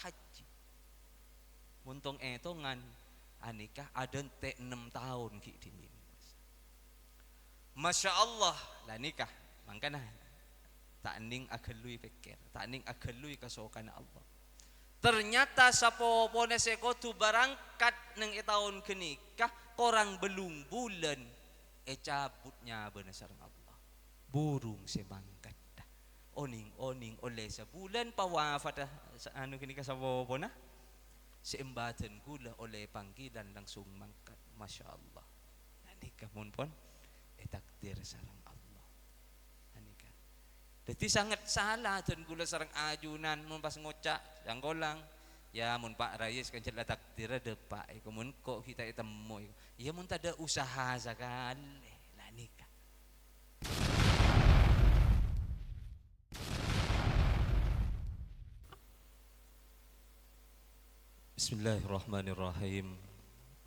haji. Muntong etongan anikah ada te 6 tahun ki dinin. Masya Allah lah nikah mangkana tak ning agelui pikir, tak ning agelui kasokan Allah. Ternyata sapopone sekotu barangkat neng tahun kenikah korang belum bulan cabutnya bener sareng Allah. Burung semangkat dah. Oning oleh sebulan pawafat anu kenikah sapopona seembaten gula oleh panggilan langsung mangkat. Masya Allah. Nikah mun pon takdir sareng Allah. Nikah. Jadi sangat salah dan gula sareng ajunan mun pas ngocak yang golang ya mun Pak Rais kan celah takdir ada Pak mun kok kita temu ya mun tak ada usaha sekali lah nikah. Bismillahirrahmanirrahim.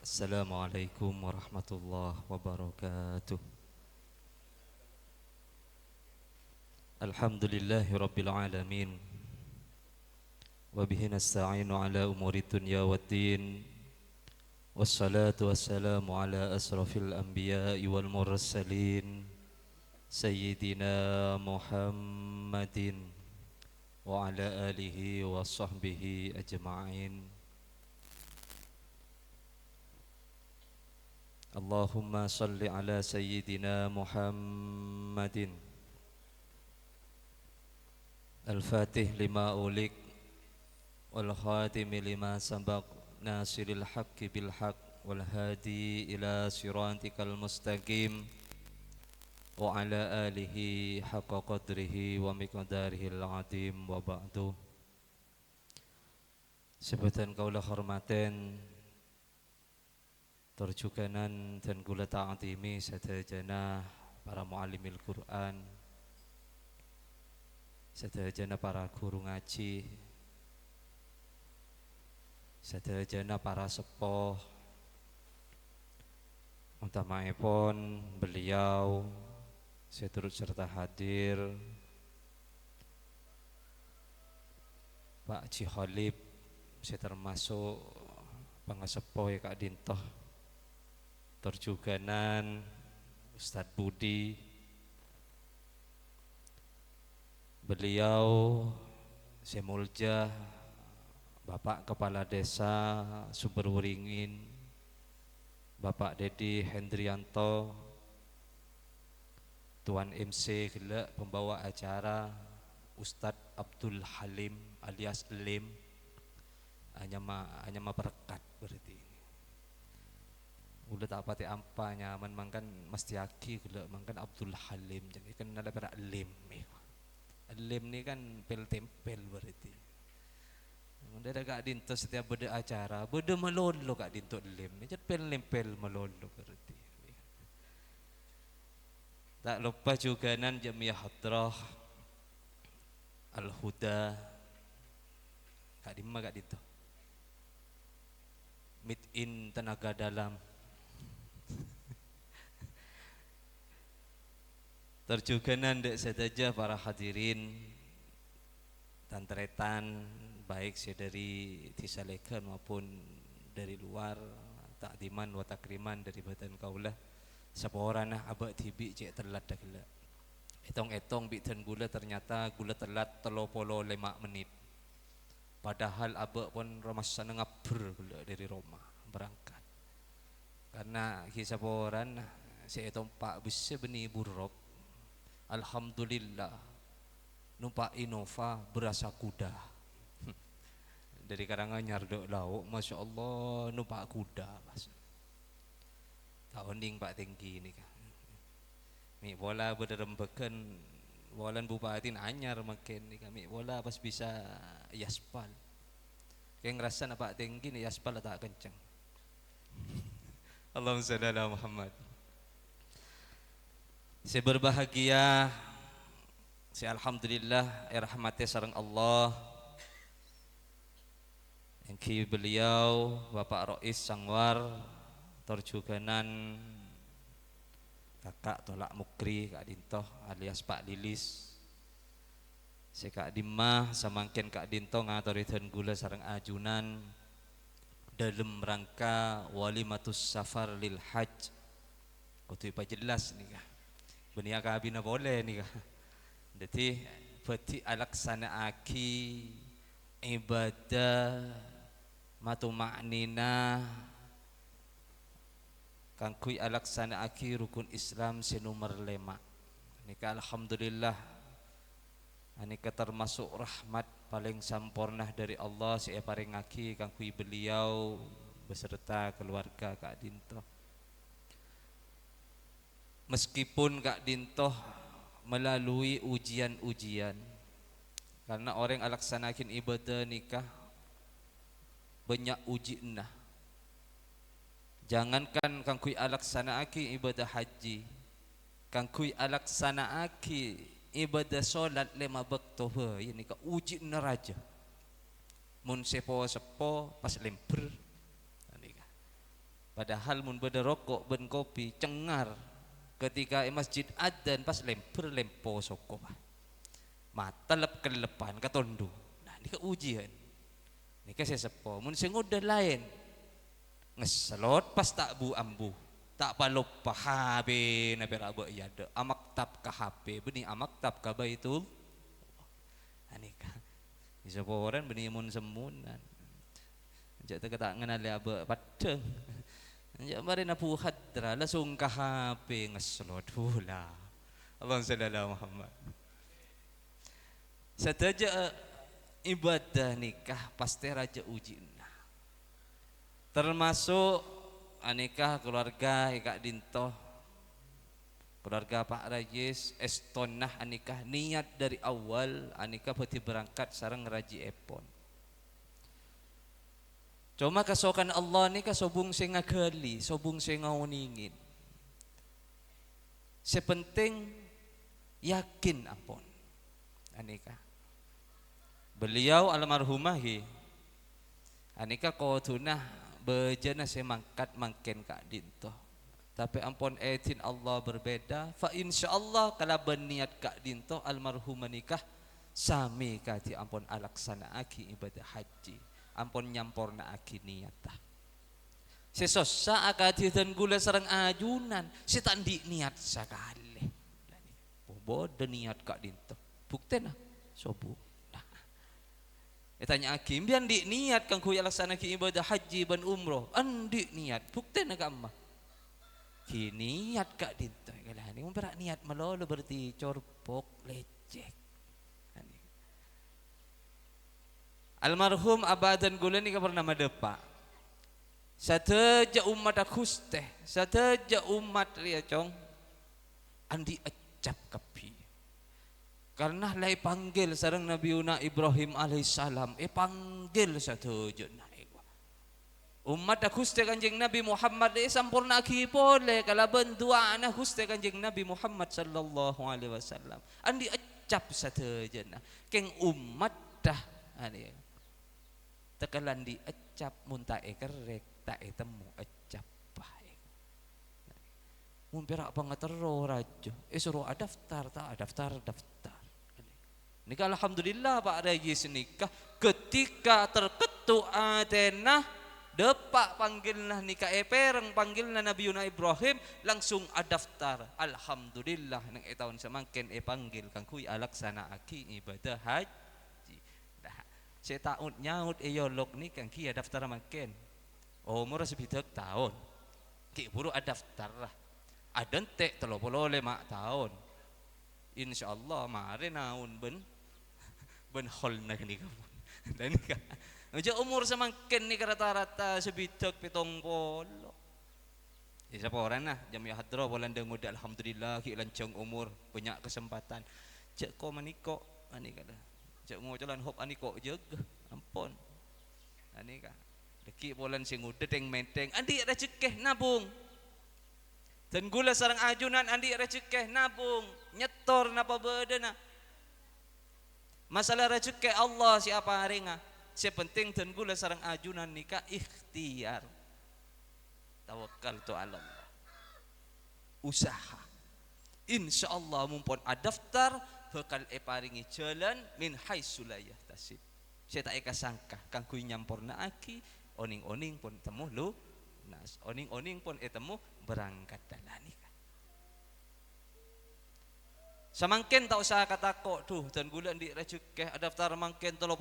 Assalamualaikum warahmatullahi wabarakatuh. Alhamdulillahi rabbil alamin. Wa bihi nasta'inu ala umuri dunya waddin. Wassalatu wassalamu ala asrafil anbiya'i wal mursalin Sayyidina Muhammadin wa ala alihi wa sahbihi ajma'in. Allahumma salli ala Sayyidina Muhammadin Al-Fatih lima ulik wal khatimi lima sabaq nasiril haqqi bil haqq wal hadi ila siratikal mustaqim wa ala alihi haqqa qadrihi wa miqdarihil azim wa ba'du. Sebutan kaulah hormaten terjuganan dan kula ta'atimi sadajana para muallimil Quran, sadajana para guru ngaji, sadajana para sepuh, utamaipun beliau saya turut serta hadir Pak Haji Khalib, saya termasuk pangasepuh Kak Dintoh, terjuganan Ustadz Budi, beliau Semulja Bapak Kepala Desa Sumberwringin, Bapak Dedi Hendrianto, Tuan MC gila pembawa acara Ustadz Abdul Halim alias Lim, hanya ma berkat berarti ini. Udah tak pati ampa nyaman mangkan mesti aki gila mangkan Abdul Halim jadi kan ada pada Lim. Lim ni kan pel tempel berarti. Udah ada Kak Dinto setiap beda acara, beda melolo Kak Dinto Lim ni jadi pel nempel melolo berarti. Tak lupa juga nan Jamiah Hadrah Al-Huda Kak Dima Kak Dinto. Meet in tenaga dalam. Terjuganan dek saja para hadirin dan teretan baik dari Tisalekan maupun dari luar takdiman wa takriman dari badan kaulah seporana abak tibi cek telat dah gila. Etong bitan gula ternyata gula telat 35 menit. Padahal abak pun ramasana ngabur gula dari Roma berangkat. Karena kisah poran saya etong pak bisa beni buruk. Alhamdulillah numpak Innova berasa kuda. Dari Karanganyar dok lauk, masya Allah numpak kuda mas. Tahun ding Pak tinggi ini kan. Mi bola berembekan, bolan bupatin anyar makin ni kami bola pas bisa yaspal. Yang ngerasa Pak tinggi ni yaspal tak kencang. Allahumma shalli ala Muhammad. Saya berbahagia, saya alhamdulillah rahmatnya sareng Allah. Yang beliau Bapak Rois Sangwar terjuganan kakak tolak mukri Kak Dintoh alias Pak Lilis Si Kak Dimah samangken Kak Dinto ngaturikeun gula sareng ajunan dalam rangka walimatus safar lil hajj. Kudu jelas nih kah. Benia ka abina boleh nih kah. Jadi berarti alaksanaaki ibadah matumaknina kangkui alaksanaaki rukun Islam sinumar 5. Nika alhamdulillah anika termasuk rahmat paling sampurna dari Allah si paringaki kangkui beliau beserta keluarga Kak Dinto. Meskipun Kak Dinto melalui ujian-ujian, karena orang alaksanakin ibadah nikah banyak ujian. Jangankan kangkui alaksanaaki ibadah haji, kangkui alaksanaaki ibadah solat 5 waktu ini ka ujian raja. Mun sepo pas lemper, padahal mun beda rokok ben kopi cengar. Ketika masjid adzan pas lempo soko mata lep kelepan katondo. Nah ini ujian. Ini saya sepo. Mun sing udah lain ngeselot pas tak bu ambu tak palupa habe nabi rabu yada amaktab ka HP benih amaktab ka baitul. Anika bisa orang benih mun semunan. Jadi kata ngenali abe padeng. Ya mari na puhadra langsung ka HP ngeslot hula. Abang sallallahu Muhammad. Sadaja ibadah nikah pasti raja ujian. Termasuk anikah keluarga Kak Dinto, keluarga Pak Rajis estonah anikah niat dari awal anikah berarti berangkat sareng raji epon. Cuma kasokan Allah ni kasobung sing ngagali, sobung sing ngauningin. Sepenting yakin ampun. Anika. Beliau almarhumahi. Anika kodunah bejana semangkat mangken Kak Dinto. Tapi ampun etin Allah berbeda. Fa insyaallah kalau berniat Kak Dinto almarhumah nikah sami kati ampun alaksanaaki ibadah haji. Ampun nyamporna aki niatah. Sesosa akati dan gula sarang ajunan si tandi niat sakali. Bodoh niat Kak Dinto. Bukti nah sobu. Nah. Tanya aki, biar di niat kang kuya laksana ki ibadah haji ban umroh. Andi niat. Bukti nah kamma. Ki niat Kak Dinto. Kalau ini memperak niat melolo berarti corpok lecek. Almarhum abadan gula ni ka pernah madepa. Sateja umat akus teh, sateja umat ria cong andi acap kapi. Karena lai panggil sareng Nabi Ibrahim alaihissalam, panggil sateja naik. Umat akus teh kanjeng Nabi Muhammad sampurna ki pole kala bendua anak akus teh kanjeng Nabi Muhammad sallallahu alaihi wasallam. Andi acap sateja na. Keng umat dah ani tekalan di acap muntae kerek tak temu acap baik. Mun perak pangatero rajo suruh daftar tak daftar. Nikah alhamdulillah Pak Rajis nikah ketika terketu atenah depak panggilna nikah pereng panggilna Nabi Ibrahim langsung daftar. Alhamdulillah nang tahun semangken panggil kang kui alaksanaaki ibadah haji. Saya tahu nyaut eyolog ni kan kia daftar makin. Umur sebidak tahun. Ki buru daftar lah. Adan tek 35 tahun. Insyaallah mare naun ben hol na kini kamu. Dan ka. Aja umur semakin ni rata-rata sebidak 70. Siapa orang nah jam ya hadra bulan denguda alhamdulillah ki lancang umur banyak kesempatan. Cek ko maniko ani kada. Cek mau jalan hop ani kok jaga ampun ani kah deki bolan sing udah teng menteng andi rezeki nabung dan gula sarang ajunan andi rezeki nabung nyetor napa bedena masalah rezeki Allah siapa haringa sepenting dan gula sarang ajunan nikah ikhtiar tawakal tu Allah usaha insyaallah mumpun daftar bakal paringi jalan min haitsu la yahtasib. Saya tak eka sangka kang kui nyamporna aki oning-oning pun temu lu nas oning-oning pun temu berangkat dalani kan. Samangken tak usah kata kok tuh dan gula di rezeki daftar mangken 35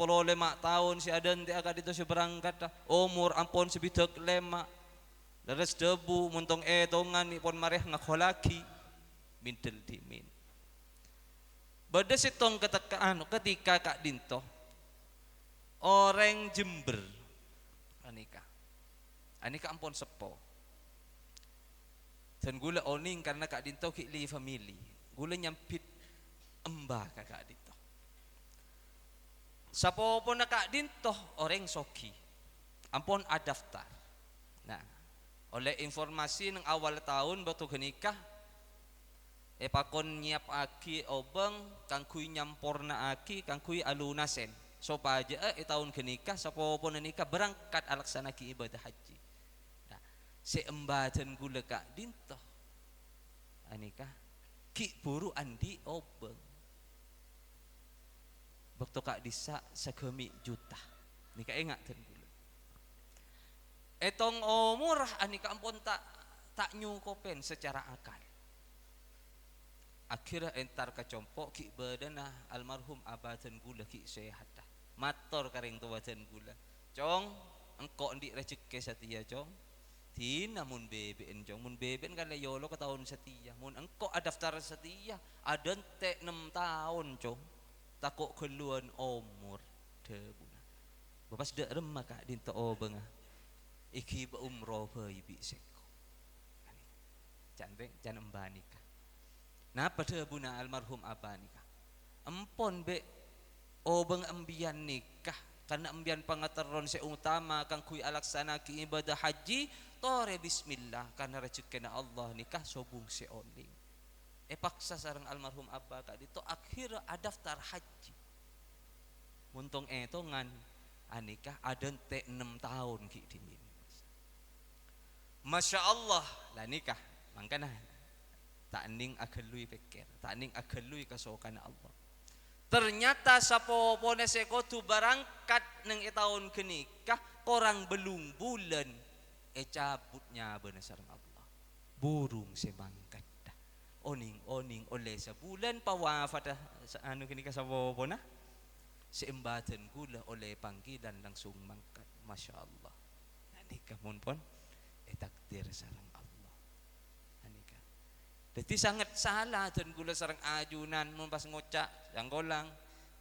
tahun si adan ti agak itu si berangkat dah umur ampun sebidak lema leres debu muntong tongan ni pun mareh ngakholaki mintel dimin. Bada sitong ketika Kak Dinto orang Jember anika ampun sepo dan gula oning karena Kak Dinto kili family gula nyampit embah Kak Dinto sapo pun Kak Dinto orang soki ampun adaftar. Nah oleh informasi nang awal tahun waktu genikah pakon nyiap aki obeng kang kui nyamporna aki kang kui alunasen sopa aja tahun genikah sapo pun nikah berangkat alaksanaki ibadah haji. Nah, seembadan gula Kak Dinto anika ki buru andi obeng waktu Kak disa segemi juta nika ingat dan gula etong murah anika ampun tak nyukopen secara akal. Akhirnya entar kecompok ki badana almarhum abadan gula ki sehat dah mator karing tu badan gula cong engkau ndik rezeki setia cong tina mun beben cong mun beben kan yolo ke tahun setia mun engkau daftar setia ada ente 6 tahun cong takut keluan umur debuna bapak sudah remah Kak Dinto bengah iki ba umroh ibi seko cantik jan embanika. Nah pada buna almarhum abah nikah empon be obeng embian nikah karena embian pangateron seutama kang kui alaksana ki ibadah haji tore bismillah karena rezeki Allah nikah sobung seoning paksa sareng almarhum abah Kak Dito akhir daftar haji muntong tongan anikah ada te 6 tahun ki dimin Masya Allah lah nikah makanya tak ning agelui pikir tak ning agelui kasokan Allah ternyata sapo pone sekotu berangkat neng tahun kenikah korang belum bulan cabutnya bener sareng Allah burung semangkat dah oning oleh sebulan pawafat anu kenikah sapo pona seembadan gula oleh panggilan langsung mangkat Masya Allah nikah mun pon takdir sareng jadi sangat salah dan gula sarang ajunan mun pas ngocak yang golang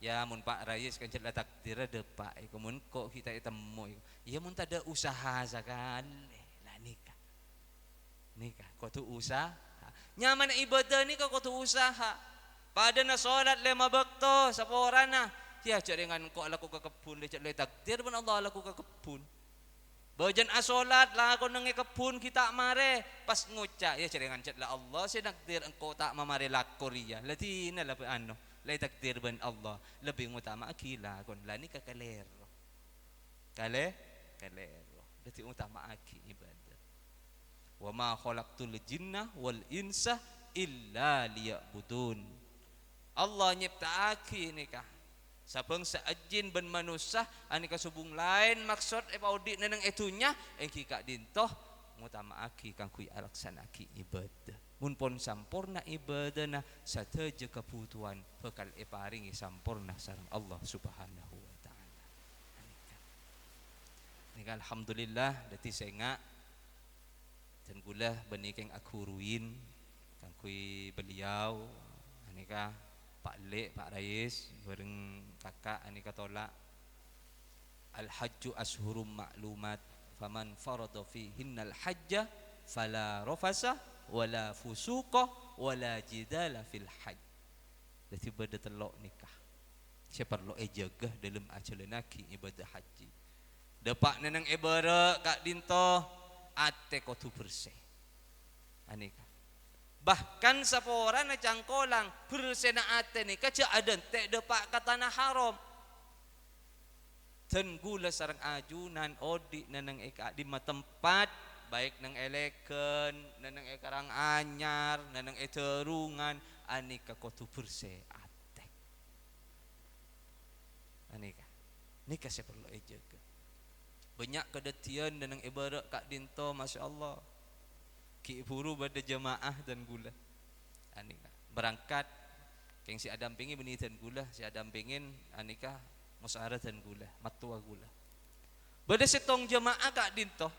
ya mun Pak Rais kan celah takdir depak mun kok kita temu ya mun tak ada usaha sekali lah nikah kok tu usaha nyaman ibadah ni kok tu usaha pada na solat 5 waktu saporana ya cak dengan kok laku ke kebun cak le takdir pun Allah laku ke kebun bajan asolat lah kau nengi kebun kita mare pas ngucap ya cerengan cat lah Allah saya takdir engkau tak mamare lakoria lati na lebih ano lay takdir ben Allah lebih utama akila kon lah ni kakalero kalero lati utama aki ibadah wa ma khalaqtul jinna wal insa illa liya'budun Allah nyipta aki nikah sabang saajin ben manusia anika subung lain maksud paudi neneng etunya engki Kak Dinto ngutama aki kang kui alaksanaki ibadah mun pon sampurna ibadana sateja kebutuhan bakal paringi sampurna sareng Allah Subhanahu wa taala. Nika alhamdulillah dadi senga dan gula benikeng aku ruin kang kui beliau anika Pak Lek, Pak Rais, bareng kakak anika tolak al-hajju ashhurum ma'lumat faman farada fihinnal hajja fala rafasa wala fusuqa wala jidala fil hajj. Dadi beda telok nikah siapa perlu jaga dalam ajalanaki ibadah haji depak neneng ibara Kak Dinto ate kotu bersih anika bahkan sapora na cangkolang bersena ate ni kaca adan tek depak ke tanah haram dan gula sarang ajunan odik neneng eka di tempat baik neng eleken neneng ekarang anyar neneng eterungan anika kotu bersih ate Anika nikah saya perlu jaga. Banyak kedetian dan ibarat kak dinto, masya Allah. Ki buru pada jemaah dan gula. Anika berangkat, keng si adam pingin beni dan gula, si adam pingin anika musyawarah dan gula, matua gula. Bada setong jemaah kak dinto.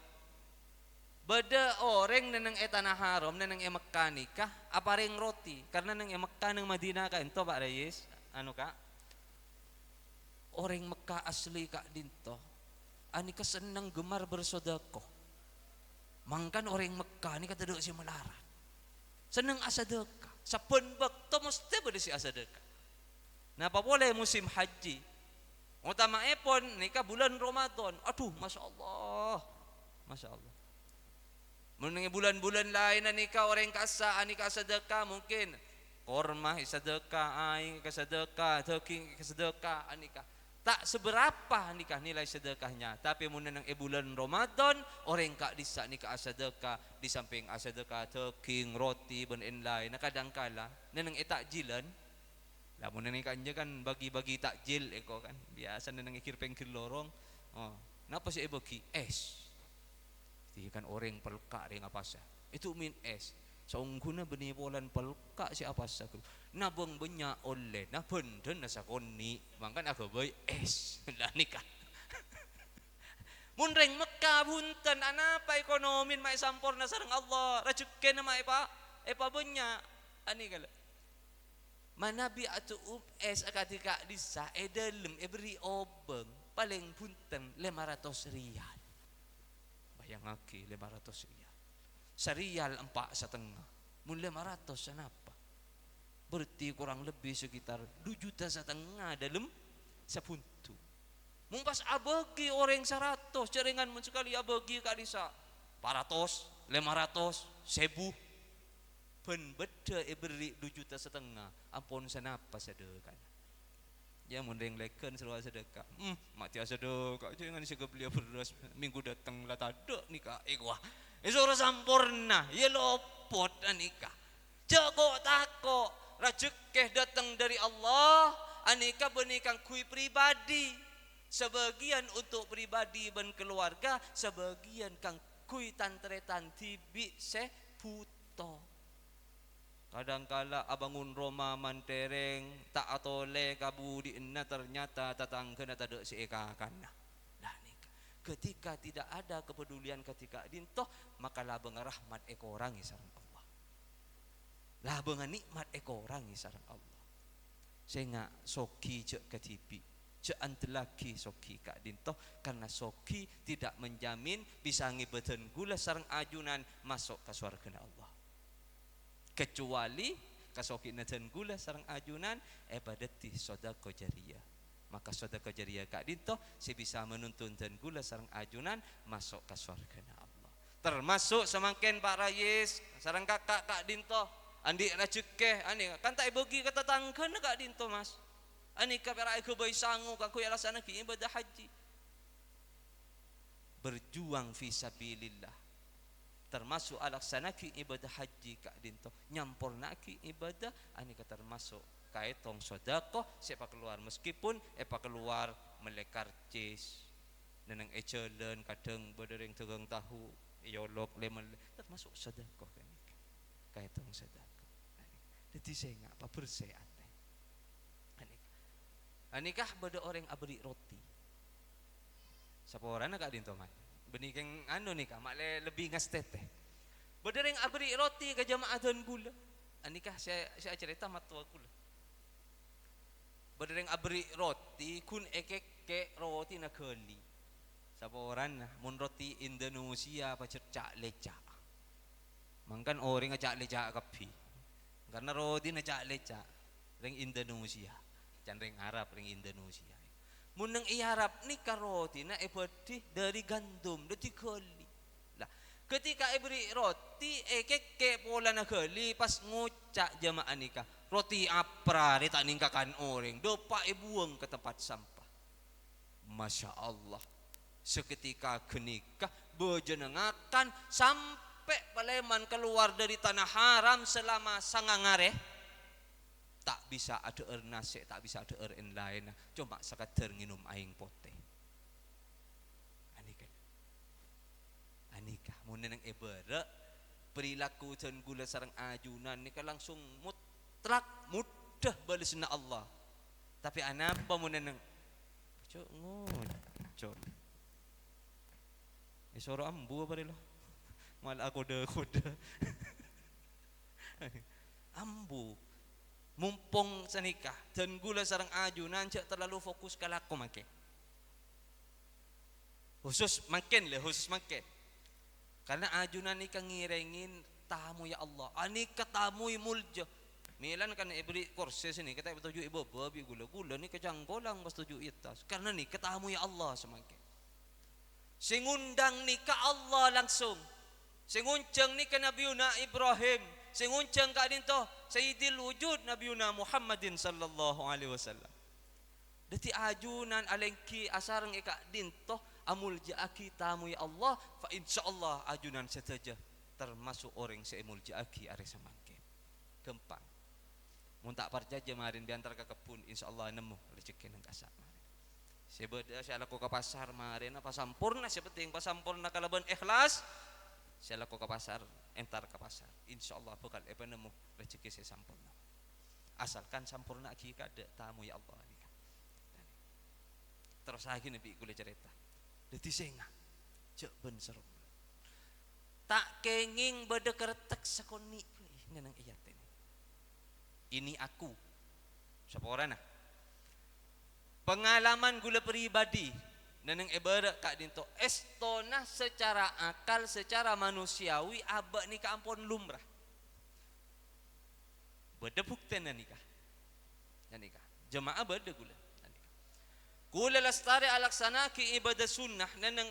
Bada orang neneng tanah haram, neneng Mekah nikah, apa ring roti? Karena neneng Mekah neng Madinah kak ento Pak Rayis, anu kak. Orang Mekah asli kak dinto, anika seneng gemar bersodakoh. Mangkan orang Mekah ni kata duk si melarat, seneng asadekah. Saben bakto mesti bada si asadekah. Napa boleh musim haji? Utama pun nikah bulan Ramadan. Aduh, masya Allah, masya Allah. Mengenai bulan-bulan lain nikah orang kasa nikah sedekah mungkin korma sedekah, aing sedekah, daging sedekah nikah. Tak seberapa nikah nilai sedekahnya, tapi mengenai bulan Ramadan orang kak disa nikah sedekah, di samping sedekah daging, roti ben lain. Kadang kala neneng takjilan. Lah mengenai kanja kan bagi-bagi takjil eko kan. Biasa neneng ikir pengkir lorong. Oh, napa sih bagi es? Kan orang pelka ring apa sah itu min es saungguna benih bolan pelka si apa sah nabang banyak oleh na benden nasa koni mangkan aku boy es lah nikah munreng Mekah bunten anapa ekonomin mai sampurna sareng Allah rajuken na mai pa banyak ani kala manabi atu es akatika disa edelem beri obeng paling bunten 500 rial. Yang aki 500 rial. Serial 4,5. Mun 500 kenapa? Berarti kurang lebih sekitar 2,5 juta dalam sepuntu. Mung pas abagi orang 100 jaringan mun sekali abagi kalisa 400, 500, 1000. Ben beda beri 2,5 juta. Ampun sanapa sedekah. Ya mundeng leken seluar sedekah. Mati sedekah jangan sih beli beras minggu datang lah tadek nikah. Wah, isora sampurna. Ya lopot nikah. Jago tako rejeki datang dari Allah. Anika benikang kui pribadi. Sebagian untuk pribadi ben keluarga, sebagian kang kui tantretan tibi se puto. Kadangkala abangun Roma mantereng tak atole kabudi enna ternyata tatangga na tade si ekakana. Lah nikah. Ketika tidak ada kepedulian ketika dintoh maka labeng rahmat ekorangi sareng Allah. Labeng nikmat ekorangi sareng Allah. Sehingga soki cek ketipi, cek antelaki soki kak dintoh karena soki tidak menjamin bisa ngibeten gula sareng ajunan masuk ke surga Allah. Kecuali kasoki najan gula sarang ajunan badati sodako jariyah. Maka sodako jariyah kak dinto si bisa menuntun dan gula sarang ajunan masuk ke surga Allah. Termasuk semakin Pak Rayis sarang kakak kak dinto andi rajeke ani kan tak bagi kata tangkeun kak dinto mas. Ani ka pera ke boy sangu kaku alasana ki ibadah haji. Berjuang fi sabilillah. Termasuk alaksanaki ibadah haji kak dinto nyampurnaki ibadah anika termasuk kaitong sodako siapa keluar meskipun keluar melekar cis neneng ecelen kadang bedereng tegang tahu yolok lemon termasuk sodako kanika kaitong sodako jadi saya nggak apa bersih anikah beda orang abri roti saporana kak dinto man benikeng anu nih kak makle lebih ngasteteh bedereng abri roti ke jamaah dan gula anikah saya cerita matua gula bedereng abri roti kun ekeke roti na keli saporan mun roti Indonesia apa cak leca mangkan orang ngajak leca kapi karena roti na cak leca ring Indonesia can ring Arab ring Indonesia munang iharap ni karoti na ebadi dari gandum dari keli lah ketika beri roti keke pola na keli pas ngucak jamaah nikah roti apra ni tak ningkakan orang dopa buang ke tempat sampah. Masya Allah seketika kenikah bejenengakan sampai Paleman keluar dari tanah haram selama sangangare tak bisa ada air nasi, tak bisa ada air lain, cuma sekadar nginum aing poteh. Anikah mun nang ebere perilaku dan gula sareng ajunan nika langsung mutlak mudah balesna Allah. Tapi anapa mun nang cok ngocol. Isoro ambu apa lo? Mal aku kode. Ambu mumpung senikah dan gula sareng ajunan cak terlalu fokus kalaku make. Khusus makin. Karena ajunan ni kang ngirengin tamu ya Allah. Ani katamu mulja. Milan kan ibri kursi sini kita betuju ibu babi gula ni kecanggolang pas tuju itas. Karena ni katamu ya Allah semakin. Singundang ni ka Allah langsung. Singuncang ni ka Nabiuna Ibrahim. Singuncang ka dinto Sayyidil Wujud Nabiuna Muhammadin sallallahu alaihi wasallam. Dati ajunan alengki asarang ika dinto amul jaaki tamu ya Allah fa insyaallah ajunan setaja termasuk orang seemul jaaki are samangke gempang mun tak percaya jemarin diantar ke kebun insyaallah nemu rezeki nang kasak sebeda saya laku ke pasar marin apa sampurna sepenting pasampurna kalaban ikhlas saya laku ke pasar entar ke pasar insyaallah bakal nemu rezeki saya sampurna asalkan sampurna aki kada tamu ya Allah ni terus lagi nabi kula cerita dadi senga cek ben seru tak kenging bedekertek sakoni nenang iyaten ini aku saporana pengalaman gula pribadi nenang ibarat kak dinto estona secara akal secara manusiawi abak ni ampun lumrah beda bukten nikah jemaah beda Kula lastari alaksanaki ibadah sunnah neneng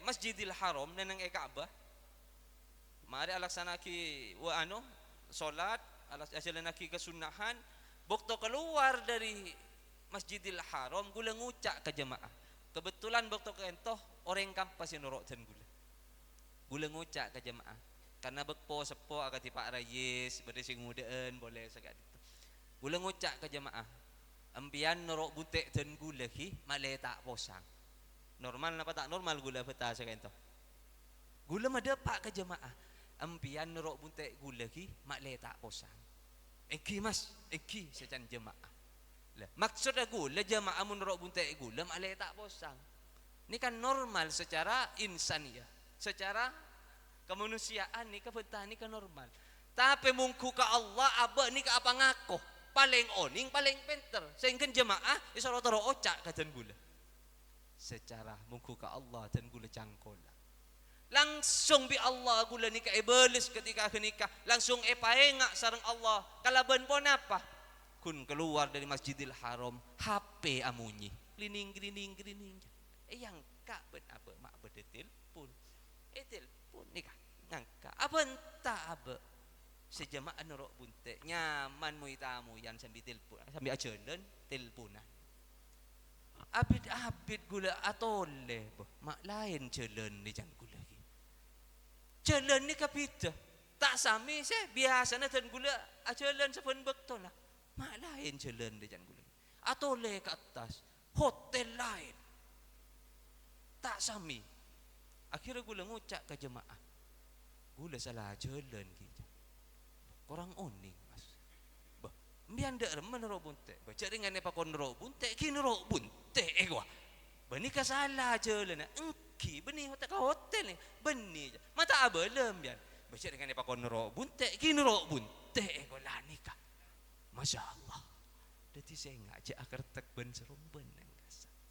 Masjidil Haram neneng Ka'bah. Mari alaksanaki salat alaksanaki kesunnahan bukto keluar dari Masjidil Haram gula ngucak ke jemaah. Kebetulan bukto kentoh orang kampas yang norok dan gula ngucak ke jemaah. Karena bekpo sepo agak tipak rayis berdesing mudaan boleh sekat itu. Gula ngucak ke jemaah. Ampian norok butek dan gula ki malay tak posang normal napa tak normal gula beta sakento gula madepak ke jemaah ampian norok butek gula ki malay tak posang mas secan jemaah lah maksud gula jemaah mun norok butek gula malay tak posang ini kan normal secara insania secara kemanusiaan ni beta ni kan normal tapi mungku ka Allah aba ni ka apa ngakoh paling oning paling pinter sehingga jemaah isoro toro ocak kajan gula secara mungku ka Allah dan gula cangkola langsung bi Allah gula nikah iblis ketika nikah langsung paengak sareng Allah kalaban pon apa kun keluar dari Masjidil Haram HP amunyi grining yang kak ben apa mak bedetil pun telepon nikah ngangka apa entah apa sejamaah norok bunte nyaman mu tamu yang sambil telepon sambil ajeun teleponan abid gula atole mak lain jalan di jan gula ki jalan ni kapita tak sami se biasana dan gula ajeun saben bekto lah mak lain jalan di jan gula atole ke atas hotel lain tak sami akhirnya gula ngucak ke jemaah gula salah jalan ki korang oning mas bah mbian dak remen ro bunte baca dengan apa kon ro bunte kini ro bunte gua bani ka salah jalan engki beni hotel ni beni mata abelem bian baca dengan apa kon ro bunte kini ro bunte gua lah nikah masyaallah dadi saya ngajak kertek ben serumben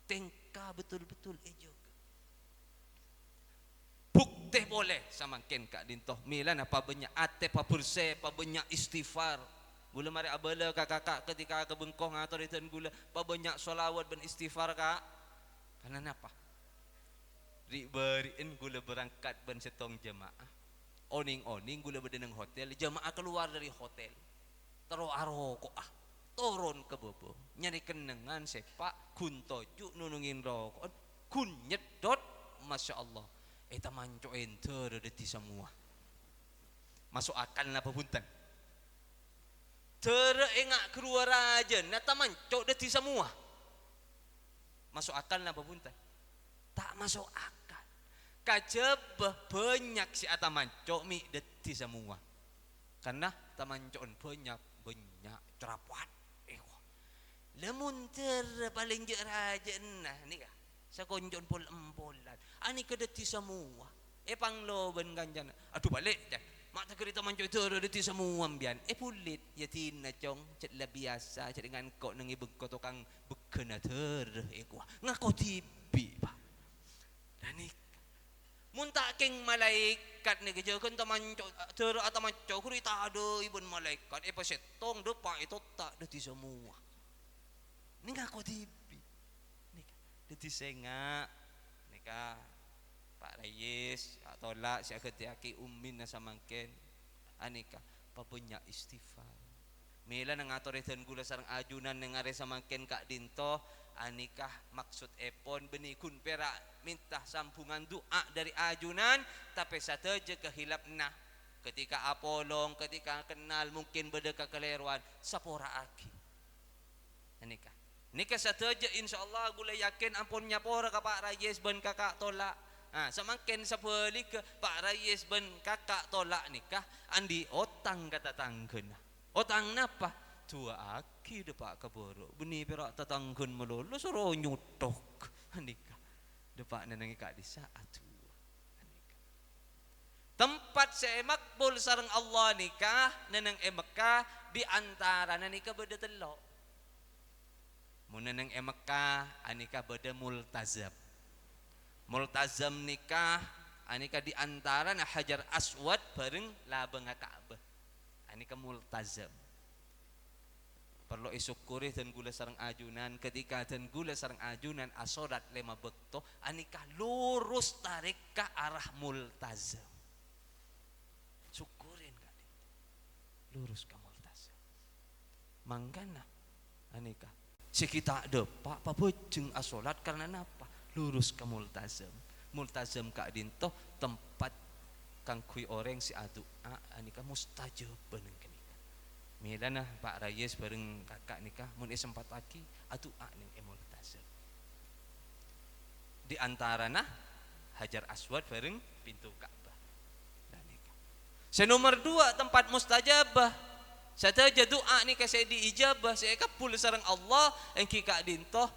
tengka betul-betul juga bukti boleh sama ken kak dintoh milan apa banyak ate apa bersih apa banyak istighfar gula mari abala kakak ketika ke bengkong atau di gula apa banyak solawat dan istighfar kak karena apa beriin gula berangkat ben setong jemaah oning gula berdenang hotel jemaah keluar dari hotel tero aroko turun ke bobo nyari kenengan sepak kun tojuk nunungin rokok kun nyedot masya Allah eta manco enter deti semua masuk akal napa punten terengak keluar aja nata mancok deti semua. Masuk akal na babunta? Tak masuk akal. Kajebah banyak si ata mancok mi deti semua. Karena tamancon banyak cerapat. Lamun paling je raja nah ni kah. Sa konjon pol empolan. Ani kedeti semua. Pangloban ganjan. Aduh balik dah. Mak tak kerita mancok itu deti semua ambian. Pulit ya tina cong cet la biasa cet dengan kau nengi bengko tukang bekena ter kuah. Ngako tibi pak. Dan ni muntak king malaikat ni kerja kan tamanco ter atau manco kuri tak ada ibun malaikat pasetong depa itu tak deti semua ni ngako tibi ni deti senga nika Pak Rayis atau lah sia ketiaki ummin na samangken anika papunya istighfar mila nang atur dan gula sarang ajunan nang are samangken kak dinto anikah maksud epon benikun perak minta sambungan doa dari ajunan tapi sateja kehilapna ketika apolong ketika kenal mungkin berdeka keleruan sapora aki nikah sateja insyaallah gula yakin ampunnya pora ka Pak Rayis ben kakak tolak samangken sapeli ke Pak Rayis ben kakak tolak nikah andi otang kata tangkeun otang napa tua aki depak kaboro beni perak tatangkeun melolo suruh nyutok nikah depak nenengi kak di saat tua nikah tempat saya makbul sareng Allah nikah neneng Mekah di antara nikah beda telok mun neneng Mekah anika beda multazam nikah anika di antara Hajar Aswad bareng labeng Ka'bah anika multazam perlu isyukuri dan gula sarang ajunan ketika dan gula sarang ajunan asodat lema bekto anika lurus tarik ke arah multazam syukurin kak lurus ke multazam mangkana anika sekitar depak pabejeng asolat karena napa lurus ke multazam kak dinto tempat kang kui orang si adua anika mustajab beneng kenika milana Pak Rayis bareng kakak nikah mun sempat lagi adua ning multazam di antarana Hajar Aswad bareng pintu Ka'bah dan nikah senomor 2 tempat mustajabah sateja doa nikah saya diijabah saya kapul sareng Allah engki kak dinto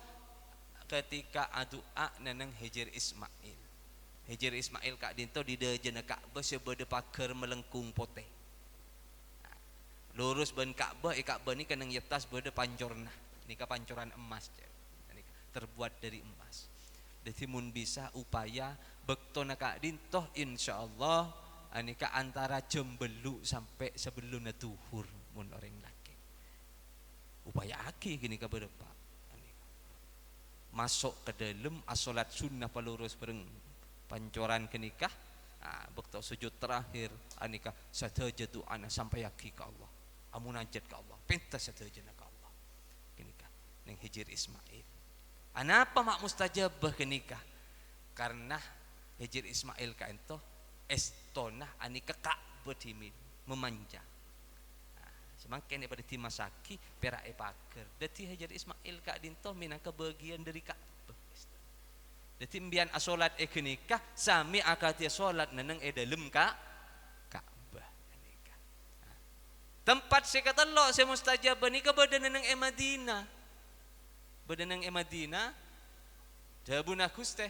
ketika adua neneng Hijir Ismail kak dinto di dejana Ka'bah sebede paker melengkung pote lurus ben Ka'bah Ka'bah ni keneng yetas bede pancorna nika pancoran emas terbuat dari emas jadi mun bisa upaya bektona kak dinto insyaallah anika antara jam belu sampai sebelum tuhur mun orang laki upaya aki gini ka bedepa masuk ke dalam asolat sunnah palurus bareng pancoran kenikah bekto sujud terakhir anika sateja doa sampai yaki ke Allah amunajat ke Allah pentas sateja ke Allah kenikah ning Hijir Ismail anapa mak mustajabah kenikah karena Hijir Ismail ka ento estonah anika Ka'bah dimin memanjang semangken daripada timasaki perak paker dati Hajar Ismail kak dinto minangka bagian dari Ka'bah dati mbian asolat kenikah sami akatia solat neneng dalem Ka'bah nikah tempat saya kata lo saya mustajab nikah beda neneng Madinah dabuna Guste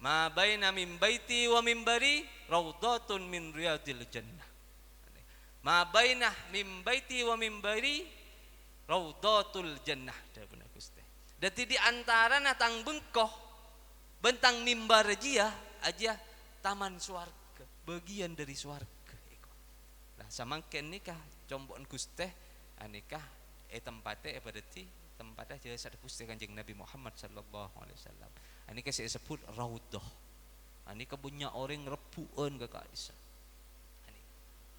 ma baina min baiti wa minbari raudhatun min riyadil jannah ma bainah min baiti wa minbari raudhatul jannah dabuna Gusti dadi di antara natang bengkoh bentang mimbar aja taman swarga bagian dari swarga nah samangken nikah combon Gusti anikah tempate berarti tempatnya jasa Gusti Kanjeng Nabi Muhammad sallallahu alaihi wasallam anika saya sebut raudhah anika punya orang repueun kakak Isa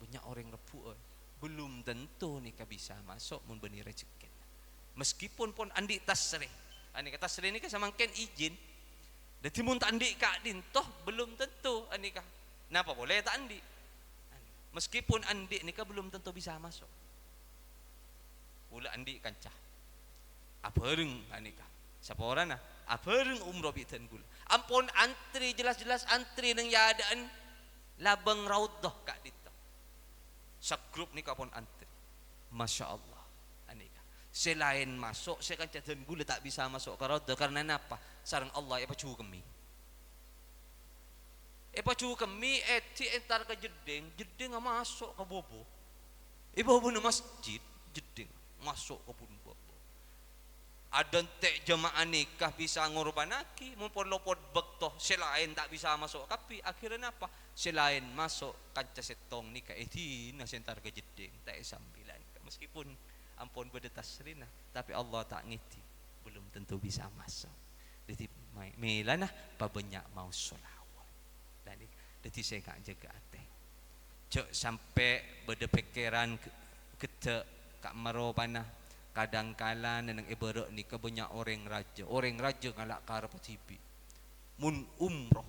banyak orang repueun belum tentu nikah bisa masuk mun benih rezeki meskipun pun andi tasrih anika tasrih nikah samangken izin dadi mun tak andi kak dintoh belum tentu anika napa boleh tak andi meskipun andi nikah belum tentu bisa masuk ula andi kancah apereung anika saporana apereung umroh biten gula ampun antri jelas-jelas antri nang yaadaan labang raudhah kak dito sagrup nika pun antri Masya Allah anika selain masuk saya kancah dan gula tak bisa masuk ke raudhah karena napa sareng Allah pacu kami pacu kami ti entar ke jeding nggak masuk ke bobo bobo na masjid jeding masuk ke pun bobo ada tek jemaah nikah bisa ngorbanaki mumpun lopot bektoh selain tak bisa masuk tapi akhirnya apa selain masuk kancah setong nikah na sentar ke jeding tak sambilan meskipun ampun beda tasrina tapi Allah tak ngiti belum tentu bisa masuk jadi melana pabanyak mau solawat dan jadi saya nggak jaga ate cok sampai beda pikiran kita kak maro panah kadangkala neneng ibarat ni kebanyak orang raja ngalak karep tibi mun umroh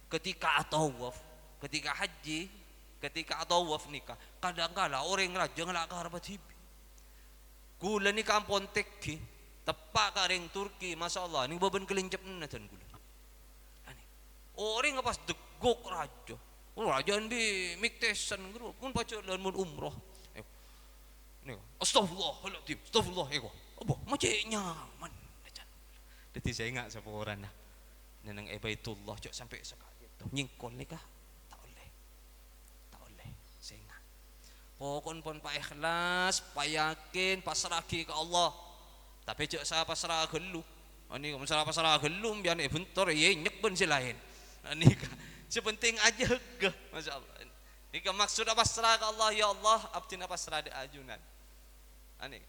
ketika tawaf ketika haji ketika tawaf nikah kadangkala orang raja ngalak karep tibi gula ni kampon tekki tepak karing Turki masyaallah ni beban kelincep na tan gula ani orang pas degok raja bi miktesan guru pun baca mun umroh Astagfirullah ego apa macam nyaman jadi saya ingat siapa orang nah neneng Baitullah cok sampai sekali tu nyingkol nikah tak oleh saya ingat pokon pon pak ikhlas pak yakin pasrahki ke Allah tapi cok saya pasrah gelu ani masalah pasrah gelu biar bentor ye nyek pun si lain ani sepenting aja ke masyaallah ika maksud pasrah ke Allah ya Allah abdina pasrah de ajunan ani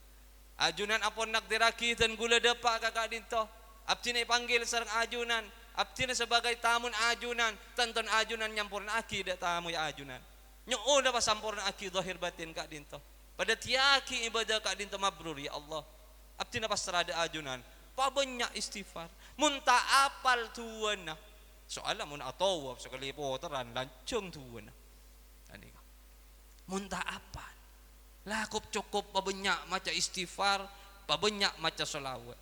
ajunan apon nak diraki dan gula depak kakak dinto abdina panggil sareng ajunan abdina sebagai tamun ajunan tonton ajunan nyampurna aki dak tamu ya ajunan nyo dah pasampurna aki zahir batin kak dinto pada tiaki ibadah kak dinto mabrur ya Allah abdina pasrah de ajunan pa banyak istighfar mun ta apal tuana soalnya mun atawaf sekali poteran lancung tuana ani mun ta apal lakup cukup pabanyak maca istighfar pabanyak maca selawat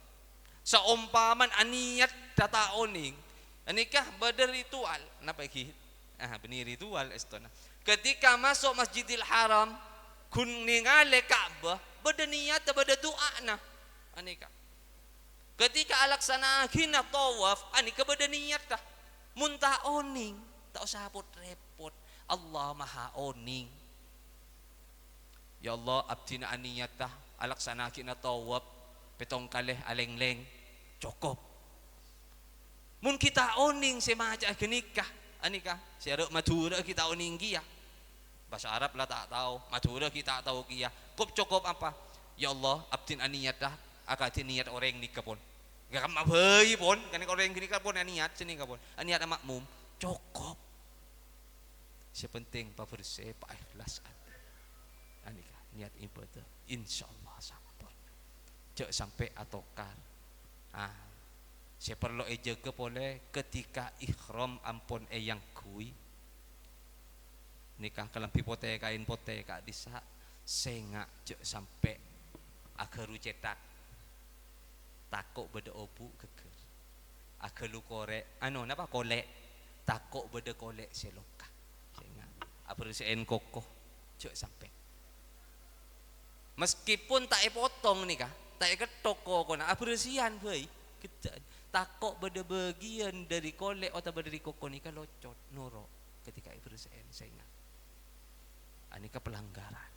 saumpaman aniat data oning anikah bada ritual napa iki benih ritual estona ketika masuk Masjidil Haram kun ningale Ka'bah bada niat bada doa na anikah ketika alaksana hina tawaf anikah bada niat dah muntah oning tak usah repot Allah maha oning ya Allah abdina aniyatah alaksana kina tawab petong kalih aleng-leng cukup mun kita oning semaja genikah anikah siaruk madura kita oning kia bahasa Arab lah tak tahu madura kita tahu kia cukup apa ya Allah abdin aniyatah akati niat orang nikah pun gak mabhei pun kan orang nikah pun niat sini pun niat makmum cukup sepenting pa bersih pa ikhlas anikah niat ibadah insyaallah sampun cek sampai atokar saya perlu jaga boleh ketika ikhram ampun yang kui nikah kelampi pote kain pote kak disa sengak cek sampai agaru cetak takok beda obu geger agalu korek napa kolek takok beda kolek seloka sengak apresien kokoh cek sampai meskipun tak potong nih kah tak ketok kok na abresian boy kita takok beda bagian dari kolek atau dari koko nika locot noro ketika abresian saya ingat anika pelanggaran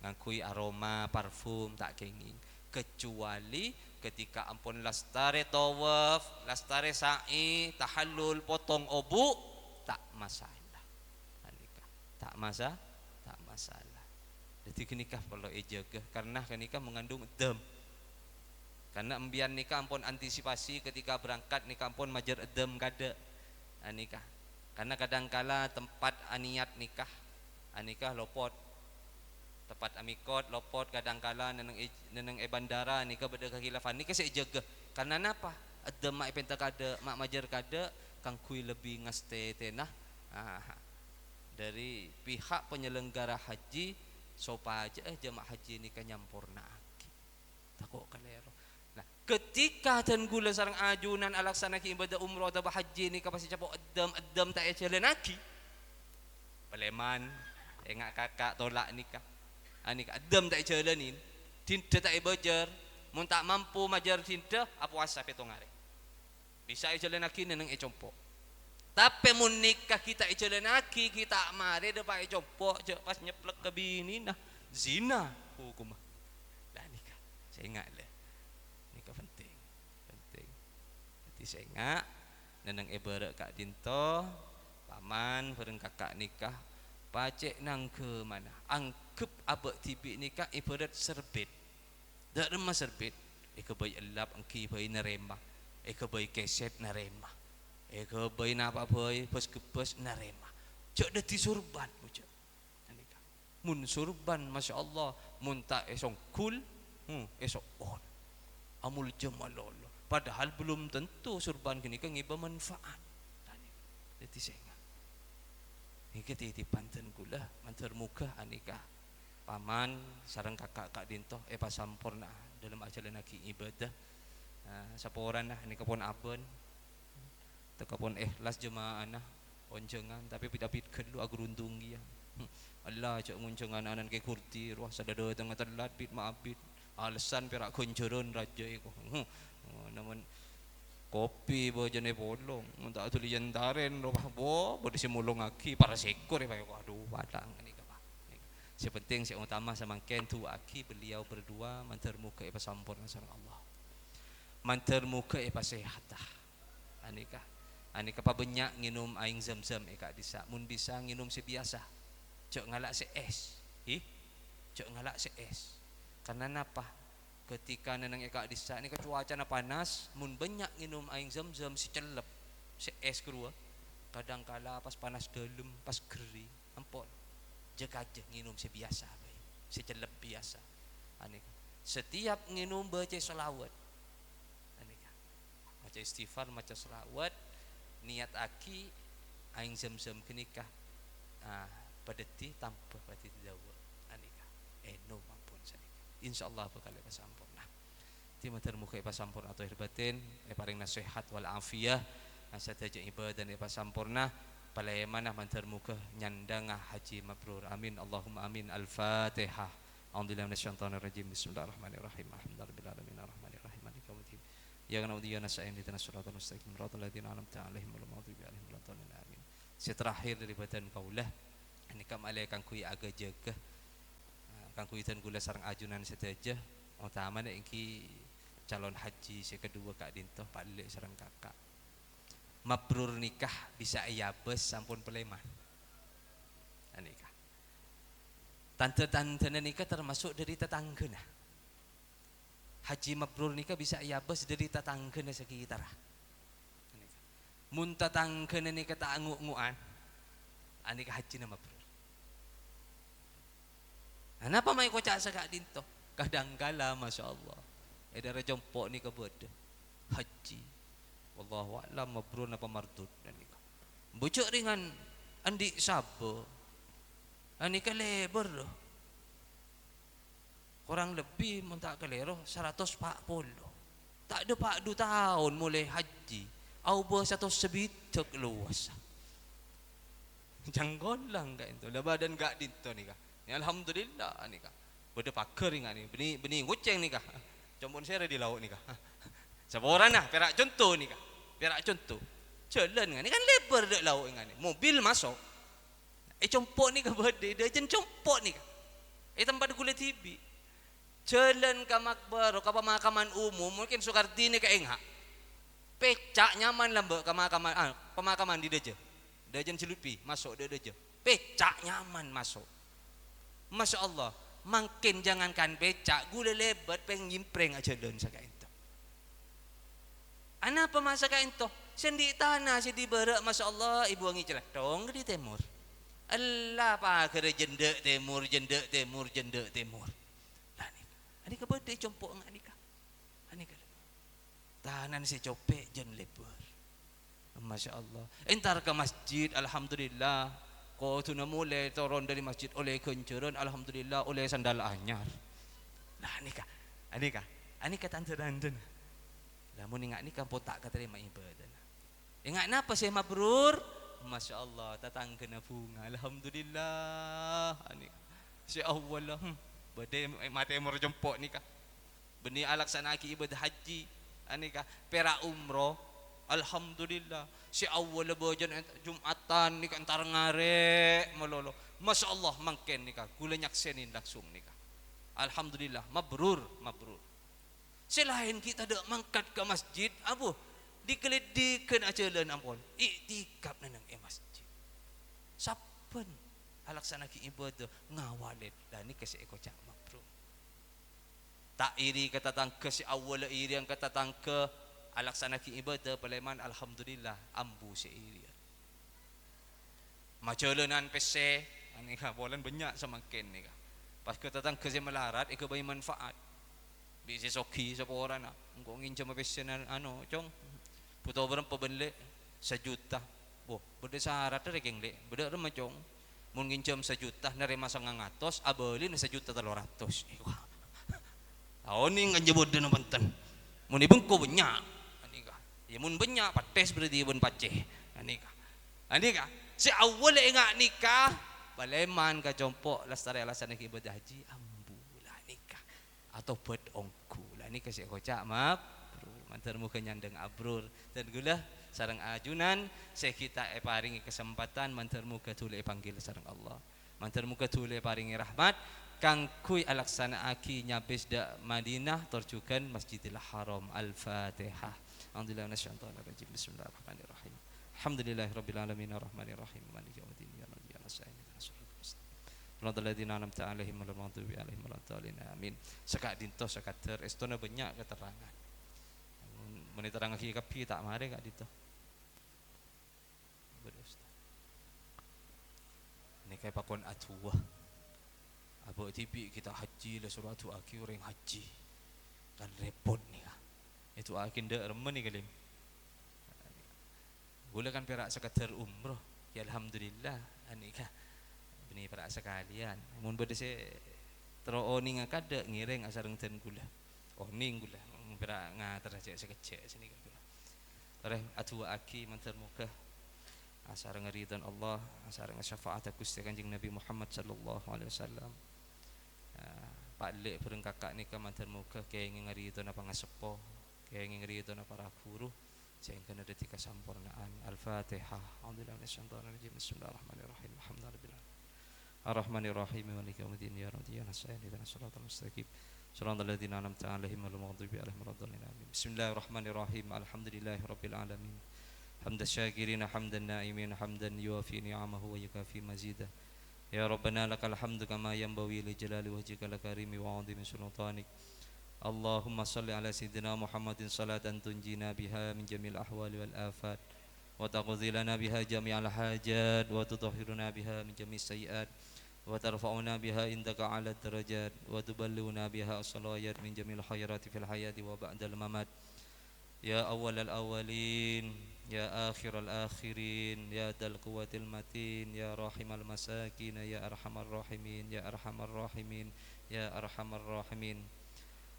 ngakui aroma parfum tak kenging kecuali ketika ampun lastare tawaf lastare sa'i tahallul potong obu tak masalah anika tak masalah jadi kenikah perlu ejaga karena kenikah mengandung dem karena embian nikah ampun antisipasi ketika berangkat nikah ampun majar dem kada nikah karena kadangkala tempat aniat nikah anikah lopot tempat amikot lopot kadangkala neneng bandara nikah beda kehilafan nikah saya jaga karena napa dem mak penta kada mak majar kada kang kui lebih ngaste tenah dari pihak penyelenggara haji sopa aja jemaah haji ni kan nyampurna aki takut kalero. Nah ketika dan gula sarang ajunan alaksana ki ibadah umroh atau haji ni kapasi capo edam tak jalan aki paleman engak kakak tolak nikah anika edam tak jalanin tinda tak ibajar mun tak mampu majar tinda apa puasa petong hari bisa jalan aki neneng compo. Tapi mun nikah kita jalan aki kita mari depan compo pas nyeplek ke bini nah zina hukum lah nikah saya ingat lah nikah penting jadi saya ingat neneng ibarat kak dinto paman bareng kakak nikah pacek nang ke mana angkep abak tibik nikah ibarat serbet dak remah serbet bayi elap angki bayi nerema bayi keset nerema bayi napa bayi pas kepes nerema cak dah disurban cak nikah mun surban masya Allah mun tak esok kul esok on amul jamalolo padahal belum tentu surban kini kan iba manfaat jadi saya ini titipan dan gula mantar muka anika paman sarang kakak kak dinto pasampurna dalam ajaran aki ibadah saporan lah anika pun abon tekapun ikhlas jemaah anak oncengan tapi pidapit kedua agrundung dia Allah cak nguncengan anan ke kurti ruah sadada tengah telat bit maabit alasan perak konjeron raja iku namun kopi bojone bolong tak tulian taren robah bo disimulong aki para sekor aduh padang ni ka pak sepenting si utama samangken tu aki beliau berdua mantar muka pasampurna sareng Allah mantar muka sehat anika pabenyak nginum aing zam-zam kak disa mun bisa nginum sebiasa cok ngalak se es cok ngalak se es karena napa ketika neneng ekak disa ni cuaca na panas mun banyak nginum aing zam-zam si celep si es keluar kadang kala pas panas dalam pas geri ampun jaga aja nginum si biasa si celep biasa anika setiap nginum baca selawat anika baca istighfar maca selawat niat aki aing zam-zam kenikah padeti tanpa pati dawa anika no mampun sanika insyaallah bakal pasampurna ti mater muka pasampurna atau batin paring nasihat wal afiyah sadaja ibadah pasampurna palaemana mantar muka nyandanga haji mabrur amin Allahumma amin al-fatihah a'udzubillahi minasyaitonir rajim bismillahirrahmanirrahim alhamdulillahirabbil alamin arrahmanirrahim maliki yaumiddin ya kana udiya nasta'in ihdinas siratal mustaqim siratal ladzina an'amta 'alaihim ghairil maghdubi 'alaihim waladdallin amin terakhir dari badan kaulah ini kamale kang kuy aga jaga kang kuitan gula sarang ajunan sedaja utama nek iki calon haji si kedua kak dinto balik sarang kakak mabrur nikah bisa iyabes sampun peleman nikah tante-tante nikah termasuk dari tetanggana haji mabrur nikah bisa iyabes dari tetanggana sekitar mun tetanggana nikah tak nguk-ngukan nikah haji na mabrur. Kenapa mai kocak sekak dinto? Kadangkala masya Allah. Edara jompok ni kebedah haji. Wallahu a'lam mabrur apa mardud dan nikah. Bucuk ringan andi sabo. Nikah lebar doh. Kurang lebih mentak kelero 140. Tak ada 2 tahun mulai haji. Au bah 100 sebitek luas. Janggon lang ka itu. Badan gak dinto nikah. Ni alhamdulillah nikah. Beda pakar ingat ni. Benih nguceng nikah. Jombon saya di laut nikah. Saboran lah perak contoh nikah. Perak contoh. Jalan kan ni kan lebar dak laut ingat ni. Mobil masuk. Compok nikah berde dia jen compok nikah. Tempat gula TV. Jalan ke makbar ke pemakaman umum mungkin Sukartini ke engak. Pecak nyaman lah mbak ke pemakaman di deje. Dejen celupi masuk dia deje. Pecak nyaman masuk. Masya Allah, makin jangankan becak, gula lebat pengyimpreng aja don saka itu. Ana apa masa ka itu? Sendi tanah si di berak, Masya Allah, ibu wangi celah dong di timur. Allah pa kere jendek timur. Lah ni, ani kabade compok ngak nikah. Ani kada. Tahanan si copek jen lebar. Masya Allah. Entar ke masjid, alhamdulillah. Ko tu na mulai turun dari masjid oleh kenceran, alhamdulillah oleh sandal anyar. Lah anika tanda-tanda. Lah mun ingat ni kan potak ka terima ibadah. Ingat napa sih mabrur? Masya Allah, tatangga na bunga. Alhamdulillah. Ani si awal lah. Badai mati mor jempok ni ka. Beni alaksanaki ibadah haji. Ani ka pera umroh. Alhamdulillah. Si awal bojan Jumatan ni ka antar ngare malolo. Masya Allah mangken ni ka. Gula nyaksenin langsung ni ka. Alhamdulillah mabrur. Selain kita dak mangkat ke masjid, apa? Dikeledikan ajalan ampun. Iktikaf nang masjid. Saben alaksanaki ibadah ngawalit. Dan ni kasi eko cak mabrur. Tak iri kata tangke si awal iri yang kata tangke alaksanaki ibadah paleman alhamdulillah ambu si iri. Macalanan pese ani ka bolan banyak semakin ni ka. Pas kata tangke si melarat iko bagi manfaat. Bisi soki sa orang na. Engko nginjam pese na ano cong. Puto berapa benle 1 juta. Boh, bede syarat regeng le. Bede rema cong. Mun nginjam 1 juta narema 900, abeli na 1 juta 300. Tahu ni nganjebod na banten. Mun ibeng ko banyak. Ani ka. Ya mun banyak pates berarti ibon paceh. Ani ka. Si awal ingat nikah baleman ka jompo lastari alasan nak ibadah haji ambu lah nikah atau bed ongku lah nikah si kocak maaf mantar muka nyandeng abrur dan gula sarang ajunan saya kita paringi kesempatan mantar muka tule panggil sarang Allah mantar muka tule paringi rahmat kang kui alaksana aki nyabes da Madinah terjukan Masjidil Haram Al-Fatihah. Alhamdulillah nasyaitanir rajim. Bismillahirrahmanirrahim. Alhamdulillahirabbil alamin arrahmanirrahim maliki yaumiddin ya rabbi ya nasta'in Alladzina an'amta 'alaihim ghairil maghdubi 'alaihim waladdallin amin. Sekak dinto sekater estona banyak keterangan. Mun terang aki kapi tak mare kak dinto. Berustaz. Ini kayak pakon atuwa. Abo tipi kita haji la suratu aki orang haji. Kan repot ni kah. Itu akin dak remen ni kalim. Boleh kan perak sekadar umroh. Ya alhamdulillah anika. Bini perak sekalian. Mun bade se teroni ngakada ngireng asareng ten gula. Oh ning gula. Perak ngater aja sekecek sini gula. Tareh atu aki mantar muka asareng ridwan Allah, asareng syafaat Gusti Kanjeng Nabi Muhammad sallallahu alaihi wasallam. Pak lek pereng kakak ni ka mantar muka kenging ridwan apa ngasepo, kenging ridwan para guru. Sehingga ada tiga sempurnaan. Al-Fatihah. Alhamdulillah Bismillahirrahmanirrahim. Bismillahirrahmanirrahim. Alhamdulillah. Ar-Rahmanirrahim. Maliki yaumiddin. Ya Rabbi ya nasta'in ihdinas siratal mustaqim. Siratal ladzina an'amta 'alaihim ghairil maghdubi 'alaihim waladdallin. Amin. Bismillahirrahmanirrahim. Alhamdulillahirabbil alamin. Hamdan syakirin, hamdan na'imin, hamdan yuwafi ni'amahu wa yukafi mazidah. Ya Rabbana lakal hamdu kama yanbaghi li jalali wajhikal karimi wa 'azimi sultanik. Allahumma salli ala sayyidina Muhammadin salatan tunjina biha min jamil ahwali wal afat wa taqdhilana biha jami'al hajat wa tutahhiruna biha min jami'is sayiat wa tarfa'una biha indaka ala darajat wa tuballighuna biha as-salayat min jamil khairati fil hayati wa ba'dal mamat. Ya awwalal awwalin ya akhiral akhirin ya dal quwwatil matin ya rahimal masakin ya arhamar rahimin ya arhamar rahimin ya arhamar rahimin.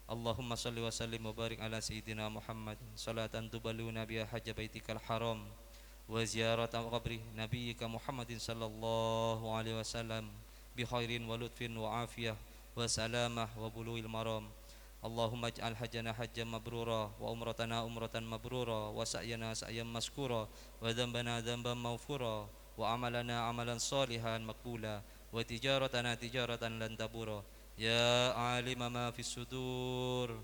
Allahumma salli wa sallim wa barik ala sayyidina Muhammad salatan tubaluna biha hajja baitikal haram wa ziyarata qabri nabiyyika Muhammadin sallallahu alaihi wasallam bi khairin wa lutfin wa afiyah wa salamah wa bulughil maram. Allahumma ij'al hajjana hajjan mabrura wa umratana umratan mabrura wa sa'yana sa'yan maskura wa dhanbana dhanban maghfura wa amalana amalan salihan maqbula wa tijaratana tijaratan lan tabura. Ya alim ma fis sudur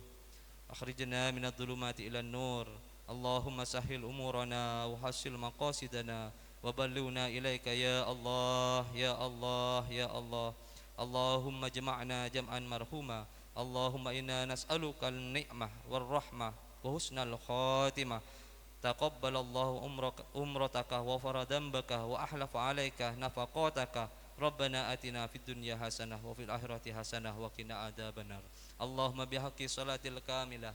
akhrijna minadh dhulumati ilan nur. Allahumma sahhil umurana wa hasil maqasidana wa ballighna ilaika ya Allah ya Allah ya Allah. Allahumma jama'na jam'an marhuma. Allahumma inna nas'aluka an-ni'mah war rahmah wa husnal khatimah. Taqabbalallahu umrataka wa faradambaka wa ahlafa alaika nafaqataka. Rabbana atina fid dunya hasanah wa fil akhirati hasanah wa qina adzabannar. Allahumma bihaqqi salatil kamilah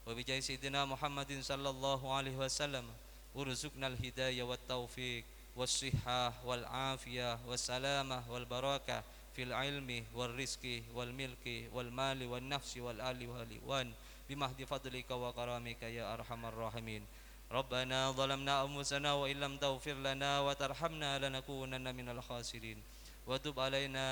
wa bi jahi sayyidina Muhammadin sallallahu alaihi wasallam urzuqnal hidayah wat taufiq والصحة والعافية والسلامة والبركة في العلم والرزق والملك والمال والنفس والآل والإيوان بمحض فضلك وكرامك يا أرحم الراحمين. ربنا ظلمنا أنفسنا وإن لم تغفر لنا وترحمنا لنكونن من الخاسرين. وتب علينا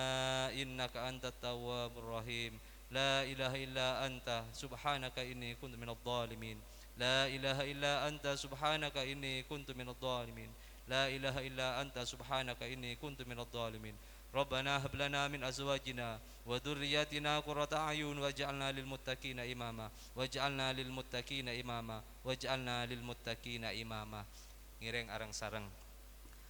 إنك أنت التواب الرحيم. لا إله إلا أنت سبحانك إني كنت من الظالمين. لا إله إلا أنت سبحانك إني كنت من الظالمين. لا إله إلا أنت سبحانك إني كنت من الظالمين. ربنا هب لنا من أزواجنا وذرياتنا قرة أعين واجعلنا للمتقين إماما واجعلنا للمتقين إماما واجعلنا للمتقين إماما. Ngiring arang sareng.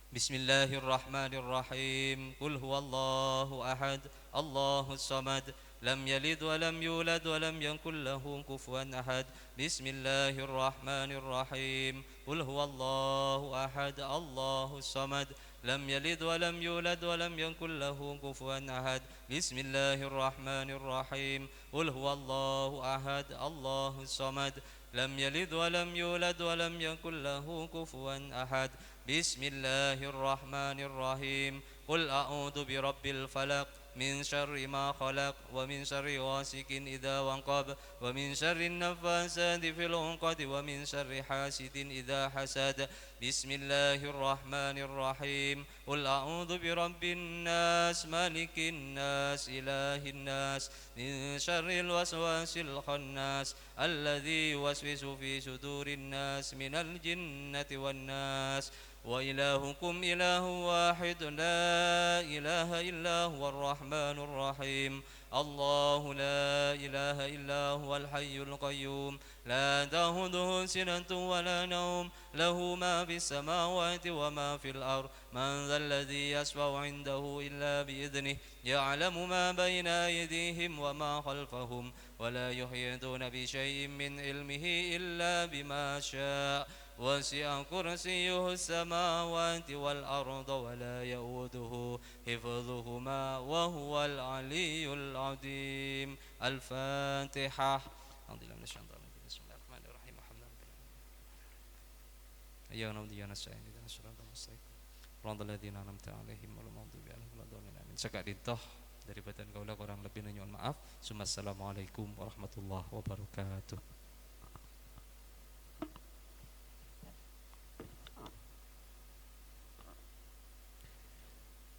Bismillahirrahmanirrahim. Qul huwallahu ahad, Allahus samad, lam yalid wa lam yulad wa lam yakul lahu kufuwan ahad. Bismillahirrahmanirrahim. Qul huwallahu ahad, Allahus samad, lam yalid wa lam yulad wa lam yakul lahu kufuwan ahad. Bismillahirrahmanirrahim. Qul huwallahu ahad, Allahus samad, lam yalid wa lam yulad wa lam yakul lahu kufuwan ahad. Bismillahirrahmanirrahim. Qul a'udzu birabbil falaq min syarri ma khalaq wa min syarri ghasikin idza waqab wa min syarri naffasati fil 'uqad wa min syarri hasidin idza hasad. Bismillahirrahmanirrahim. Qul a'udzu birabbin nas malikin nas ilahin nas min syarril waswasil khannas alladzi yuwaswisu fi sudurin nas minal jinnati wan nas. Wa ilahukum ilahu wahid la ilaha illa huwar rahmanur rahim. Allahu la ilaha illa huwal hayyul qayyum la ta'khudhuhu sinatun wa la nawm lahu ma fis samawati wa ma fil ard. Man dhal ladzi yashfa'u 'indahu illa bi idhnihi ya'lamu ma bayna aydihim wa ma khalfahum wa la yuhituna bi shay'in min ilmihi illa bima syaa'. وسع كرسيه السماوات والأرض ولا يؤوده حفظهما وهو العلي العظيم. الفاتحة. بسم الله الرحمن الرحيم. الحمد لله. إياك نعبد وإياك نستعين اهدنا الصراط المستقيم صراط الذين أنعمت عليهم غير المغضوب عليهم ولا الضالين آمين. Sekak dintoh dari badan kaula kurang lebih nyuwun maaf. Assalamualaikum warahmatullahi wabarakatuh.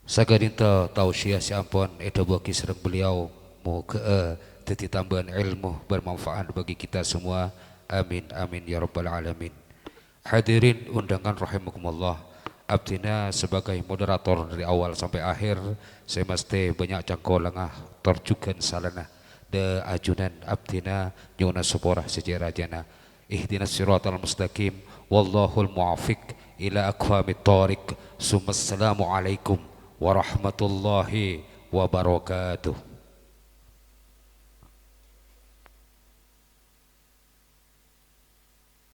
Sagarinta tausiah si ampun itu bagi serang beliau moga teti tambahan ilmu bermanfaat bagi kita semua. Amin amin ya rabbal alamin. Hadirin undangan rahimakumullah. Abdina sebagai moderator dari awal sampai akhir saya mesti banyak jangkau lengah terjugan salana de ajunan abdina nyuna seporah sejarah jana. Ihdinas siratal mustaqim wallahul muwafiq ila aqwamit thoriq. Assalamualaikum warahmatullahi wabarakatuh.